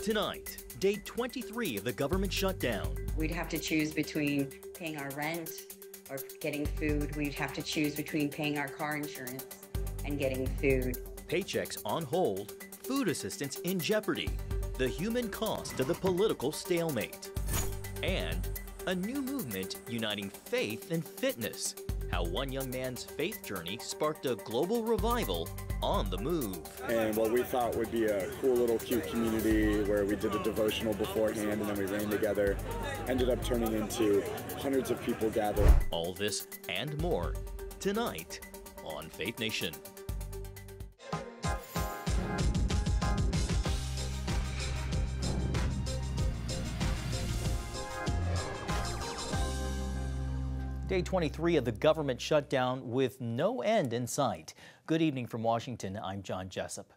Tonight, day 23 of the government shutdown. We'd have to choose between paying our rent or getting food. We'd have to choose between paying our car insurance and getting food. Paychecks on hold, food assistance in jeopardy, the human cost of the political stalemate, and a new movement uniting faith and fitness. How one young man's faith journey sparked a global revival on the move. And what we thought would be a cool little cute community where we did a devotional beforehand and then we ran together ended up turning into hundreds of people gathered. All this and more tonight on Faith Nation. Day 23 of the government shutdown with no end in sight. Good evening from Washington. I'm John Jessup.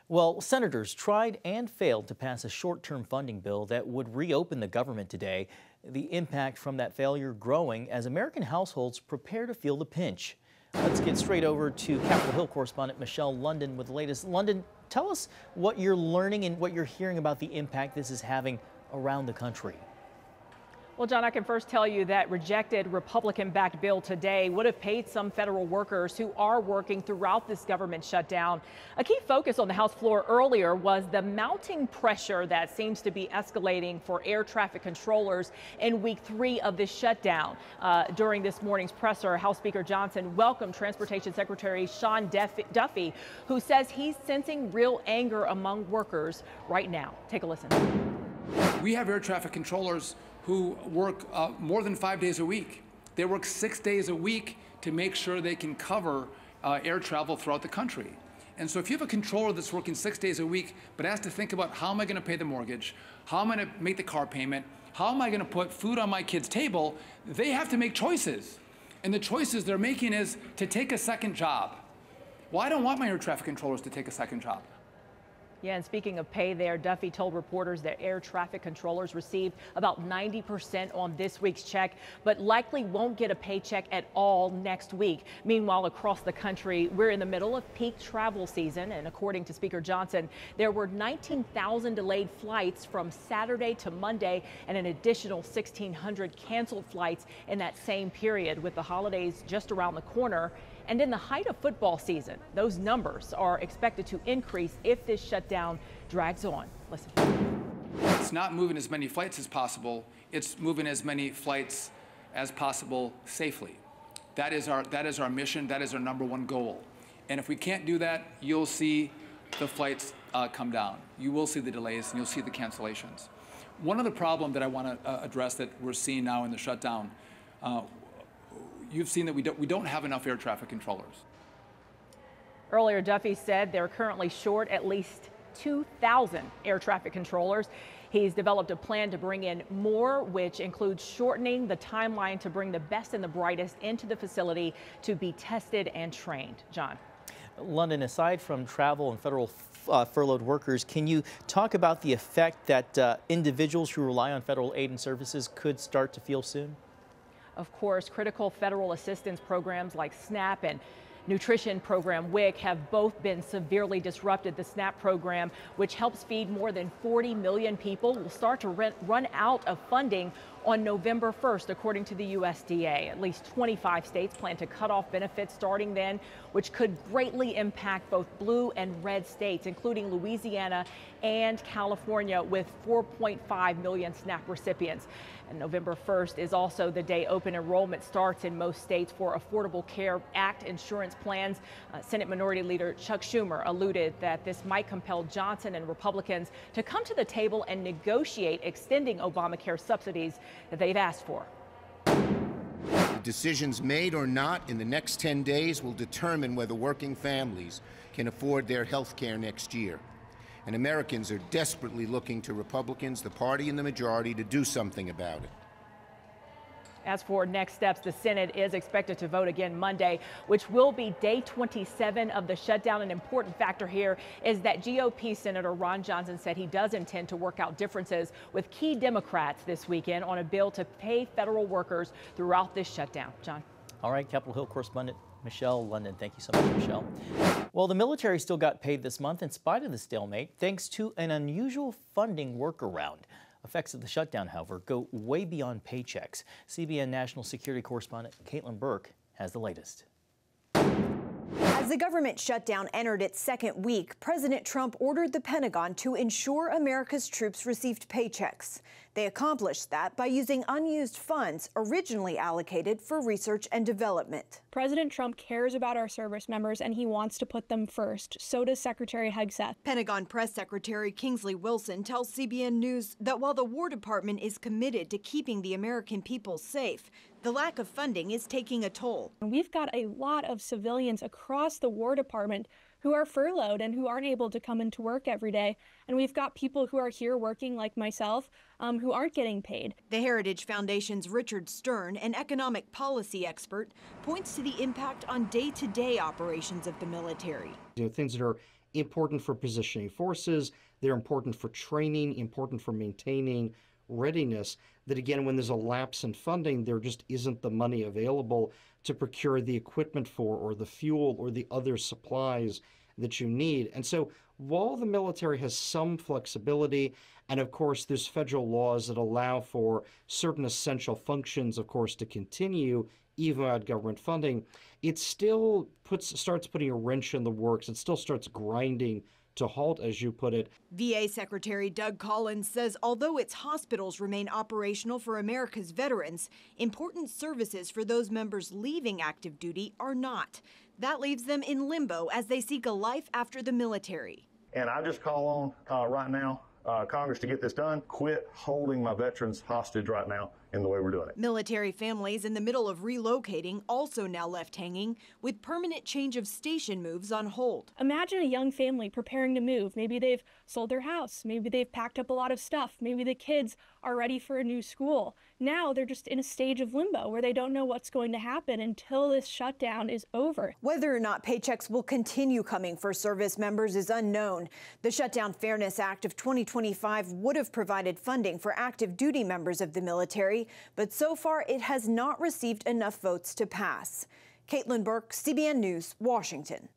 Well, senators tried and failed to pass a short-term funding bill that would reopen the government today. The impact from that failure growing as American households prepare to feel the pinch. Let's get straight over to Capitol Hill correspondent Michelle London with the latest. London, tell us what you're learning and what you're hearing about the impact this is having around the country. Well, John, I can first tell you that rejected Republican-backed bill today would have paid some federal workers who are working throughout this government shutdown. A key focus on the House floor earlier was the mounting pressure that seems to be escalating for air traffic controllers in week 3 of this shutdown. During this morning's presser, House Speaker Johnson welcomed Transportation Secretary Sean Duffy, who says he's sensing real anger among workers right now. Take a listen. We have air traffic controllers who work more than 5 days a week. They work 6 days a week to make sure they can cover air travel throughout the country. And so if you have a controller that's working 6 days a week, but has to think about how am I gonna pay the mortgage, how am I gonna make the car payment, how am I gonna put food on my kid's table, they have to make choices. And the choices they're making is to take a second job. Well, I don't want my air traffic controllers to take a second job. Yeah, and speaking of pay there, Duffy told reporters that air traffic controllers received about 90% on this week's check, but likely won't get a paycheck at all next week. Meanwhile, across the country, we're in the middle of peak travel season, and according to Speaker Johnson, there were 19,000 delayed flights from Saturday to Monday and an additional 1,600 canceled flights in that same period, with the holidays just around the corner. And in the height of football season, those numbers are expected to increase if this shutdown drags on. Listen. It's not moving as many flights as possible. It's moving as many flights as possible safely. That is our mission. That is our #1 goal. And if we can't do that, you'll see the flights come down. You will see the delays and you'll see the cancellations. One other problem that I want to address that we're seeing now in the shutdown, you've seen that we don't have enough air traffic controllers. Earlier, Duffy said they're currently short at least 2,000 air traffic controllers. He's developed a plan to bring in more, which includes shortening the timeline to bring the best and the brightest into the facility to be tested and trained. John. London, aside from travel and federal furloughed workers, can you talk about the effect that individuals who rely on federal aid and services could start to feel soon? Of course, critical federal assistance programs like SNAP and nutrition program WIC have both been severely disrupted. The SNAP program, which helps feed more than 40 million people, will start to run out of funding on November 1st, according to the USDA. At least 25 states plan to cut off benefits starting then, which could greatly impact both blue and red states, including Louisiana and California, with 4.5 million SNAP recipients. And November 1st is also the day open enrollment starts in most states for Affordable Care Act insurance plans. Senate Minority Leader Chuck Schumer alluded that this might compel Johnson and Republicans to come to the table and negotiate extending Obamacare subsidies that they've asked for. Decisions made or not in the next 10 days will determine whether working families can afford their health care next year. And Americans are desperately looking to Republicans, the party in the majority, to do something about it. As for next steps, the Senate is expected to vote again Monday, which will be day 27 of the shutdown. An important factor here is that GOP Senator Ron Johnson said he does intend to work out differences with key Democrats this weekend on a bill to pay federal workers throughout this shutdown. John. All right, Capitol Hill correspondent Michelle London. Thank you so much, Michelle. Well, the military still got paid this month in spite of the stalemate, thanks to an unusual funding workaround. Effects of the shutdown, however, go way beyond paychecks. CBN national security correspondent Caitlin Burke has the latest. As the government shutdown entered its second week, President Trump ordered the Pentagon to ensure America's troops received paychecks. They accomplished that by using unused funds originally allocated for research and development. President Trump cares about our service members and he wants to put them first. So does Secretary Hegseth. Pentagon Press Secretary Kingsley Wilson tells CBN News that while the War Department is committed to keeping the American people safe, the lack of funding is taking a toll. We've got a lot of civilians across the War Department who are furloughed and who aren't able to come into work every day. And we've got people who are here working like myself who aren't getting paid. The Heritage Foundation's Richard Stern, an economic policy expert, points to the impact on day-to-day operations of the military. Things that are important for positioning forces, they're important for training, important for maintaining readiness, that again, when there's a lapse in funding, there just isn't the money available to procure the equipment for, or the fuel, or the other supplies that you need. And so while the military has some flexibility, and of course there's federal laws that allow for certain essential functions, of course, to continue even without government funding, it still starts putting a wrench in the works. It still starts grinding to halt, as you put it. VA Secretary Doug Collins says although its hospitals remain operational for America's veterans, important services for those members leaving active duty are not. That leaves them in limbo as they seek a life after the military. And I just call on right now Congress to get this done. Quit holding my veterans hostage right now in the way we're doing it. Military families in the middle of relocating also now left hanging, with permanent change of station moves on hold. Imagine a young family preparing to move. Maybe they've sold their house. Maybe they've packed up a lot of stuff. Maybe the kids are ready for a new school. Now they're just in a stage of limbo where they don't know what's going to happen until this shutdown is over. Whether or not paychecks will continue coming for service members is unknown. The Shutdown Fairness Act of 2025 would have provided funding for active duty members of the military, but so far it has not received enough votes to pass. Caitlin Burke, CBN News, Washington.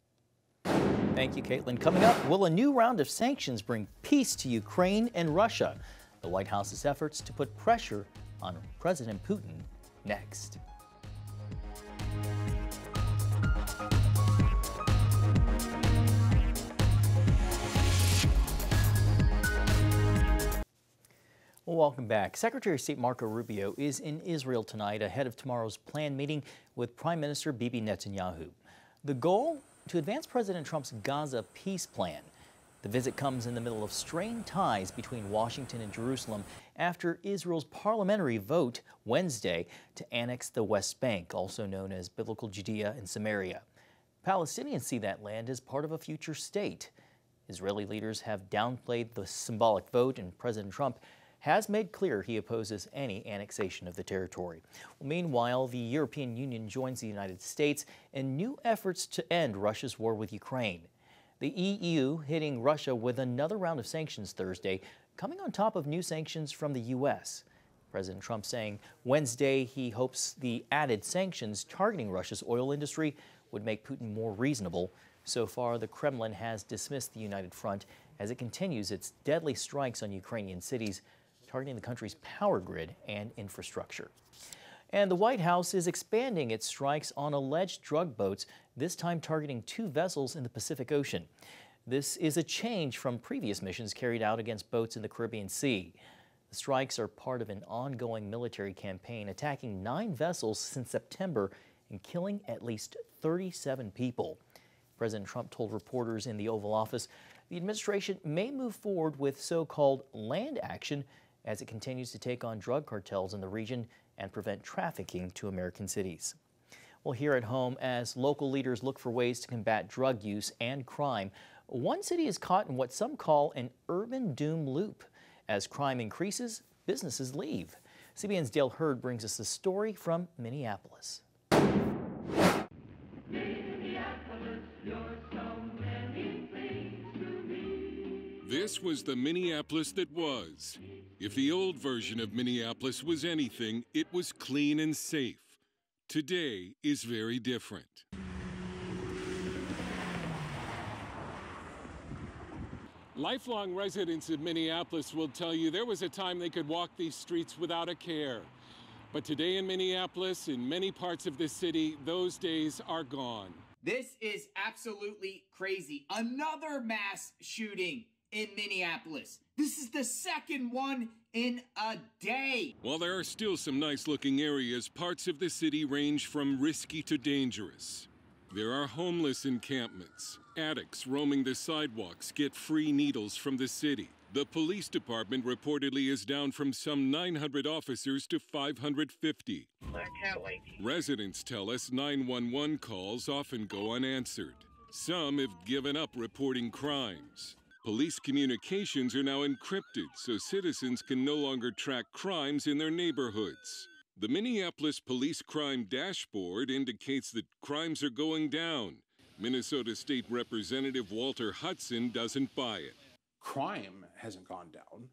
Thank you, Caitlin. Coming up, will a new round of sanctions bring peace to Ukraine and Russia? The White House's efforts to put pressure on President Putin next. Well, welcome back. Secretary of State Marco Rubio is in Israel tonight ahead of tomorrow's planned meeting with Prime Minister Bibi Netanyahu. The goal? To advance President Trump's Gaza peace plan. The visit comes in the middle of strained ties between Washington and Jerusalem after Israel's parliamentary vote Wednesday to annex the West Bank, also known as Biblical Judea and Samaria. Palestinians see that land as part of a future state. Israeli leaders have downplayed the symbolic vote, and President Trump has made clear he opposes any annexation of the territory. Well, meanwhile, the European Union joins the United States in new efforts to end Russia's war with Ukraine. The EU hitting Russia with another round of sanctions Thursday, coming on top of new sanctions from the U.S. President Trump saying Wednesday he hopes the added sanctions targeting Russia's oil industry would make Putin more reasonable. So far, the Kremlin has dismissed the United Front as it continues its deadly strikes on Ukrainian cities, targeting the country's power grid and infrastructure. And the White House is expanding its strikes on alleged drug boats, this time targeting 2 vessels in the Pacific Ocean. This is a change from previous missions carried out against boats in the Caribbean Sea. The strikes are part of an ongoing military campaign attacking 9 vessels since September and killing at least 37 people. President Trump told reporters in the Oval Office the administration may move forward with so-called land action as it continues to take on drug cartels in the region and prevent trafficking to American cities. Well, here at home, as local leaders look for ways to combat drug use and crime, one city is caught in what some call an urban doom loop. As crime increases, businesses leave. CBN's Dale Hurd brings us the story from Minneapolis. This was the Minneapolis that was. If the old version of Minneapolis was anything, it was clean and safe. Today is very different. Lifelong residents of Minneapolis will tell you there was a time they could walk these streets without a care. But today in Minneapolis, in many parts of the city, those days are gone. This is absolutely crazy. Another mass shooting in Minneapolis. This is the second one in a day. While there are still some nice-looking areas, parts of the city range from risky to dangerous. There are homeless encampments. Addicts roaming the sidewalks get free needles from the city. The police department reportedly is down from some 900 officers to 550. I can't wait. Residents tell us 911 calls often go unanswered. Some have given up reporting crimes. Police communications are now encrypted so citizens can no longer track crimes in their neighborhoods. The Minneapolis Police Crime Dashboard indicates that crimes are going down. Minnesota State Representative Walter Hudson doesn't buy it. Crime hasn't gone down.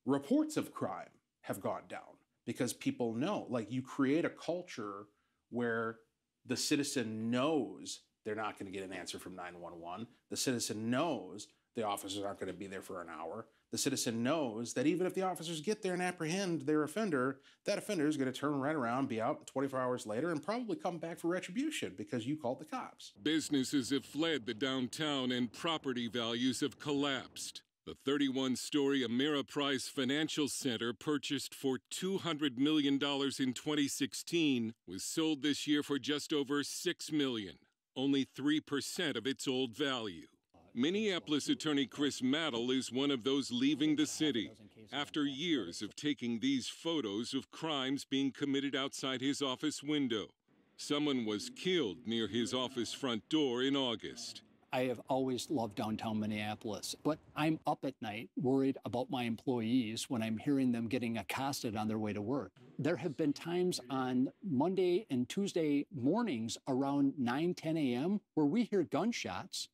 Reports of crime have gone down because people know. Like, you create a culture where the citizen knows they're not going to get an answer from 911. The citizen knows the officers aren't going to be there for an hour. The citizen knows that even if the officers get there and apprehend their offender, that offender is going to turn right around, be out 24 hours later, and probably come back for retribution because you called the cops. Businesses have fled the downtown and property values have collapsed. The 31-story Ameriprise Financial Center, purchased for $200 million in 2016, was sold this year for just over $6 million, only 3% of its old value. Minneapolis attorney Chris Mattel is one of those leaving the city after years of taking these photos of crimes being committed outside his office window. Someone was killed near his office front door in August. I have always loved downtown Minneapolis, but I'm up at night worried about my employees when I'm hearing them getting accosted on their way to work. There have been times on Monday and Tuesday mornings around 9, 10 a.m. where we hear gunshots.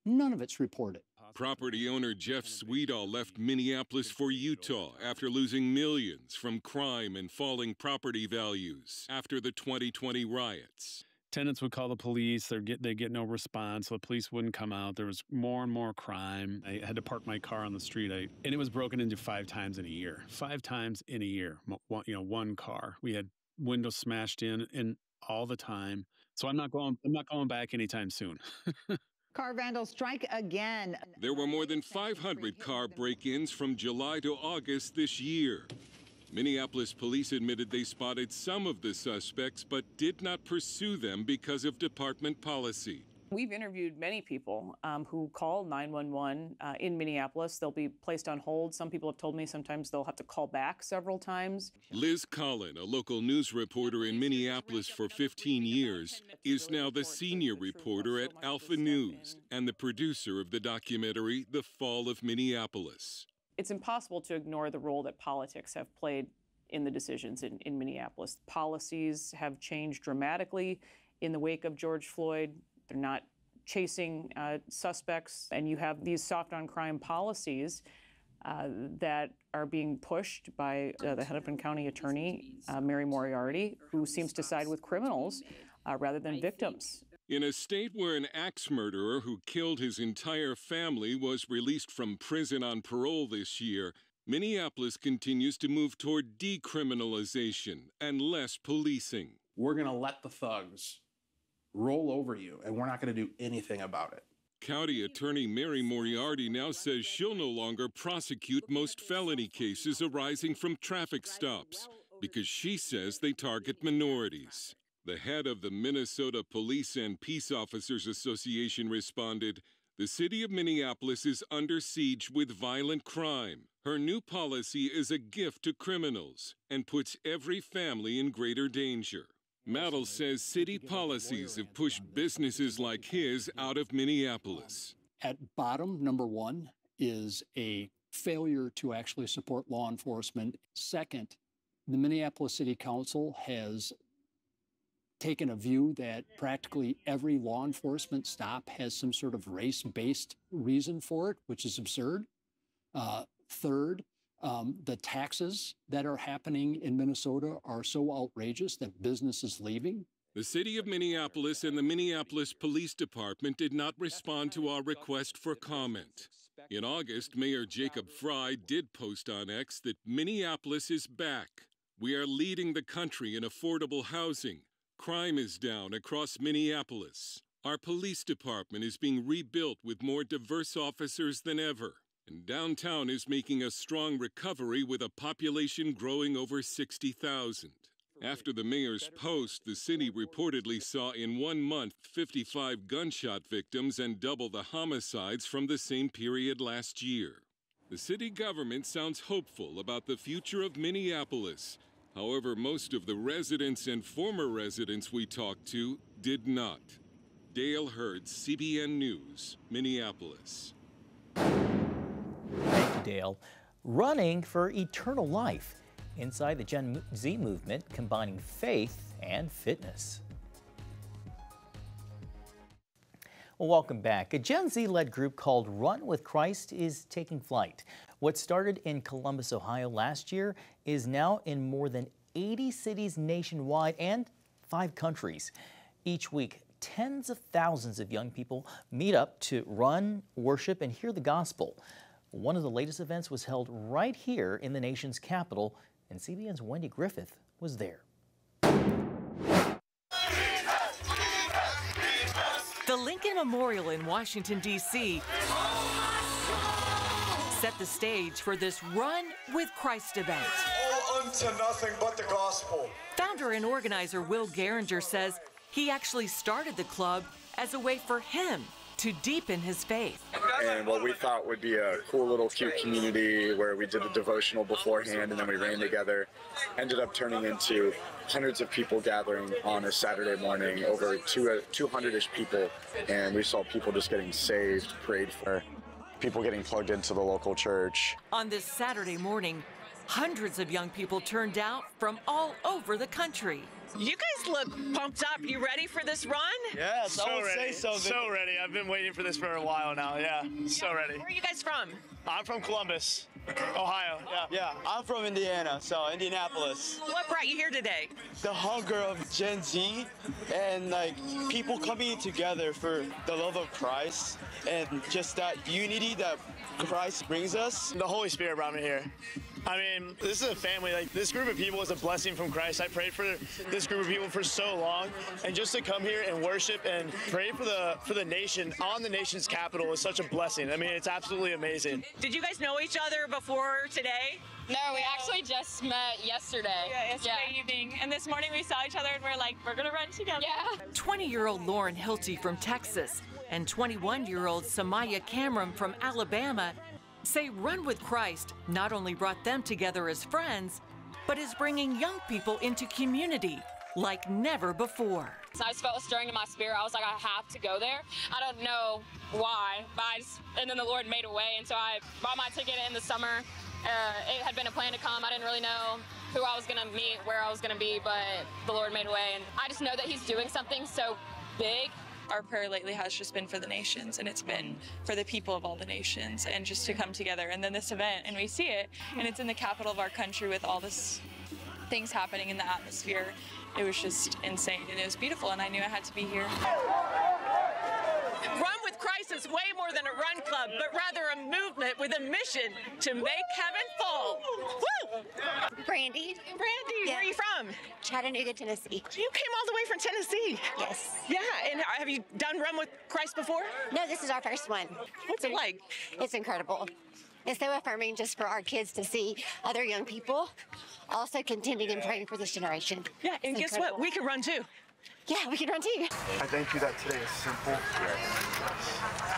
None of it's reported. Property owner Jeff Swedall left Minneapolis for Utah after losing millions from crime and falling property values after the 2020 riots. Tenants would call the police. They'd get no response. So the police wouldn't come out. There was more and more crime. I had to park my car on the street, and it was broken into 5 times in a year. 5 times in a year. One car. We had windows smashed in, and all the time. So I'm not going back anytime soon. Car vandals strike again. There were more than 500 car break-ins from July to August this year. Minneapolis police admitted they spotted some of the suspects but did not pursue them because of department policy. We've interviewed many people who call 911 in Minneapolis. They'll be placed on hold. Some people have told me sometimes they'll have to call back several times. Liz Collin, a local news reporter in Minneapolis for 15 years, is now the senior reporter at Alpha News and the producer of the documentary The Fall of Minneapolis. It's impossible to ignore the role that politics have played in the decisions in Minneapolis. Policies have changed dramatically in the wake of George Floyd. They're not chasing suspects, and you have these soft-on-crime policies that are being pushed by the Hennepin County Attorney, Mary Moriarty, who seems to side with criminals rather than victims. In a state where an axe murderer who killed his entire family was released from prison on parole this year, Minneapolis continues to move toward decriminalization and less policing. We're going to let the thugs roll over you, and we're not going to do anything about it. County Attorney Mary Moriarty now says she'll no longer prosecute most felony cases arising from traffic stops because she says they target minorities. The head of the Minnesota Police and Peace Officers Association responded, "The city of Minneapolis is under siege with violent crime. Her new policy is a gift to criminals and puts every family in greater danger." Mattel says city policies have pushed businesses like his out of Minneapolis. At bottom, number one, is a failure to actually support law enforcement. Second, the Minneapolis City Council has taken a view that practically every law enforcement stop has some sort of race-based reason for it, which is absurd. Third, the taxes that are happening in Minnesota are so outrageous that business is leaving. The city of Minneapolis and the Minneapolis Police Department did not respond to our request for comment. In August, Mayor Jacob Fry did post on X that Minneapolis is back. We are leading the country in affordable housing. Crime is down across Minneapolis. Our police department is being rebuilt with more diverse officers than ever. And downtown is making a strong recovery with a population growing over 60,000. After the mayor's post, the city reportedly saw in 1 month 55 gunshot victims and double the homicides from the same period last year. The city government sounds hopeful about the future of Minneapolis. However, most of the residents and former residents we talked to did not. Dale Hurd, CBN News, Minneapolis. Thank you, Dale. Running for eternal life inside the Gen Z movement, combining faith and fitness. Well, welcome back. A Gen Z-led group called Run with Christ is taking flight. What started in Columbus, Ohio last year is now in more than 80 cities nationwide and 5 countries. Each week, tens of thousands of young people meet up to run, worship, and hear the gospel. One of the latest events was held right here in the nation's capital, and CBN's Wendy Griffith was there. The Lincoln Memorial in Washington, D.C. set the stage for this Run with Christ event. All unto nothing but the gospel. Founder and organizer Will Geringer says he actually started the club as a way for him to deepen his faith. And what we thought would be a cool little cute community where we did a devotional beforehand and then we ran together ended up turning into hundreds of people gathering on a Saturday morning, over 200-ish people, and we saw people just getting saved, prayed for, people getting plugged into the local church. On this Saturday morning, hundreds of young people turned out from all over the country. You guys look pumped up. You ready for this run? Yeah, So ready. So ready. I've been waiting for this for a while now. Yeah, so ready. Where are you guys from? I'm from Columbus, Ohio. Yeah, I'm from Indiana, so Indianapolis. What brought you here today? The hunger of Gen Z and like people coming together for the love of Christ and just that unity that Christ brings us. The Holy Spirit brought me here. I mean, this is a family. Like, this group of people is a blessing from Christ. I prayed for this group of people for so long, and just to come here and worship and pray for the nation on the nation's capital is such a blessing. I mean, it's absolutely amazing. Did you guys know each other before today? No, we actually just met yesterday. Yeah, yesterday evening. And this morning we saw each other and we're like, we're gonna run together. Yeah. 20-year-old Lauren Hilty from Texas and 21-year-old Samaya Cameron from Alabama say Run with Christ not only brought them together as friends, but is bringing young people into community like never before. So I just felt a stirring in my spirit. I was like, I have to go there. I don't know why, but and then the Lord made a way, and so I bought my ticket in the summer. It had been a plan to come. I didn't really know who I was gonna meet, where I was gonna be, but the Lord made a way, and I just know that He's doing something so big. Our prayer lately has just been for the nations, and it's been for the people of all the nations, and just to come together. And then this event, and we see it, and it's in the capital of our country with all this things happening in the atmosphere. It was just insane, and it was beautiful, and I knew I had to be here. Run with Christ is way more than a run club, but rather a movement with a mission to make heaven full. Woo! Brandy. Where are you from? Chattanooga, Tennessee. You came all the way from Tennessee? Yes. Yeah, and have you done Run with Christ before? No, this is our first one. What's it like? It's incredible. It's so affirming just for our kids to see other young people also contending and praying for this generation. Yeah, and guess what? We can run too. Yeah, we can run too. I thank you that today is simple.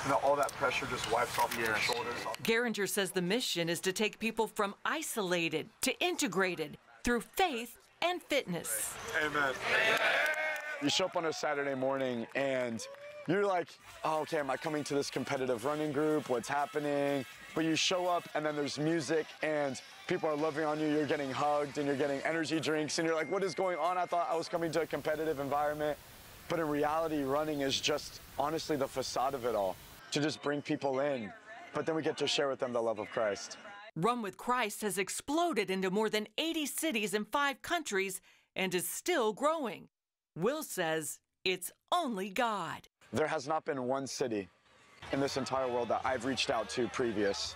And all that pressure just wipes off your shoulders. Geringer says the mission is to take people from isolated to integrated through faith and fitness. Amen. You show up on a Saturday morning and you're like, oh, okay, am I coming to this competitive running group? What's happening? But you show up and then there's music and people are loving on you. You're getting hugged and you're getting energy drinks and you're like, what is going on? I thought I was coming to a competitive environment. But in reality, running is just honestly the facade of it all, to just bring people in. But then we get to share with them the love of Christ. Run with Christ has exploded into more than 80 cities in 5 countries and is still growing. Will says it's only God. There has not been one city in this entire world that I've reached out to previous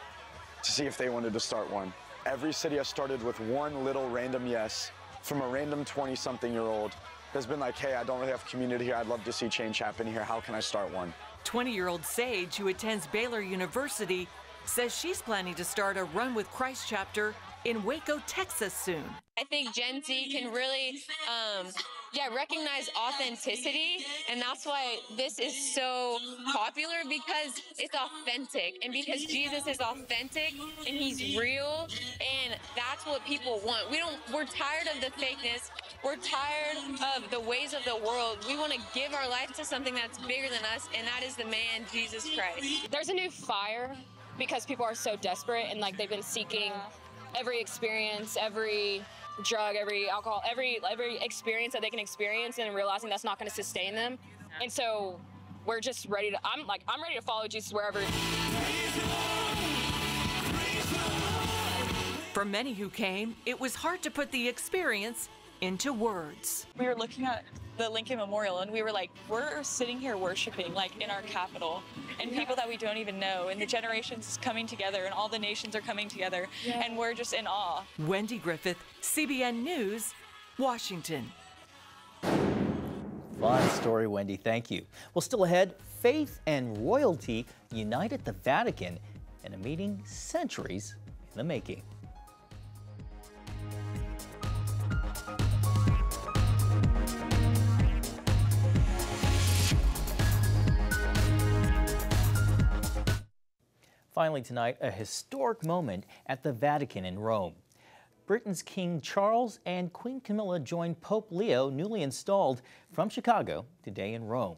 to see if they wanted to start one. Every city has started with one little random yes from a random 20-something-year-old that's been like, hey, I don't really have community here. I'd love to see change happen here. How can I start one? 20-year-old Sage, who attends Baylor University, says she's planning to start a Run with Christ chapter in Waco, Texas soon. I think Gen Z can really recognize authenticity, and that's why this is so popular, because it's authentic, and because Jesus is authentic and he's real, and that's what people want. We're tired of the fakeness. We're tired of the ways of the world. We want to give our life to something that's bigger than us, and that is the man, Jesus Christ. There's a new fire because people are so desperate, and like they've been seeking every experience, every drug, every alcohol, every experience that they can experience, and realizing that's not going to sustain them. And so we're just ready to, I'm ready to follow Jesus wherever. For many who came, it was hard to put the experience into words. We were looking at the Lincoln Memorial, and we were like, we're sitting here worshiping like in our capital, and people that we don't even know, and the generations coming together, and all the nations are coming together, and we're just in awe. Wendy Griffith, CBN News, Washington. Fun story, Wendy. Thank you. Well, still ahead, faith and royalty unite at the Vatican in a meeting centuries in the making. Finally tonight, a historic moment at the Vatican in Rome. Britain's King Charles and Queen Camilla joined Pope Leo, newly installed, from Chicago today in Rome.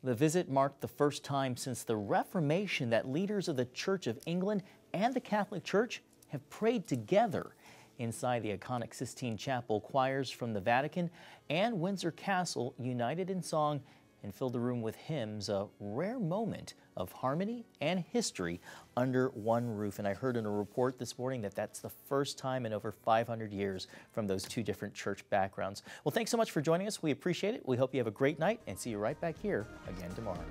The visit marked the first time since the Reformation that leaders of the Church of England and the Catholic Church have prayed together. Inside the iconic Sistine Chapel, choirs from the Vatican and Windsor Castle united in song and filled the room with hymns, a rare moment of harmony and history under one roof. And I heard in a report this morning that that's the first time in over 500 years from those two different church backgrounds. Well, thanks so much for joining us. We appreciate it. We hope you have a great night and see you right back here again tomorrow.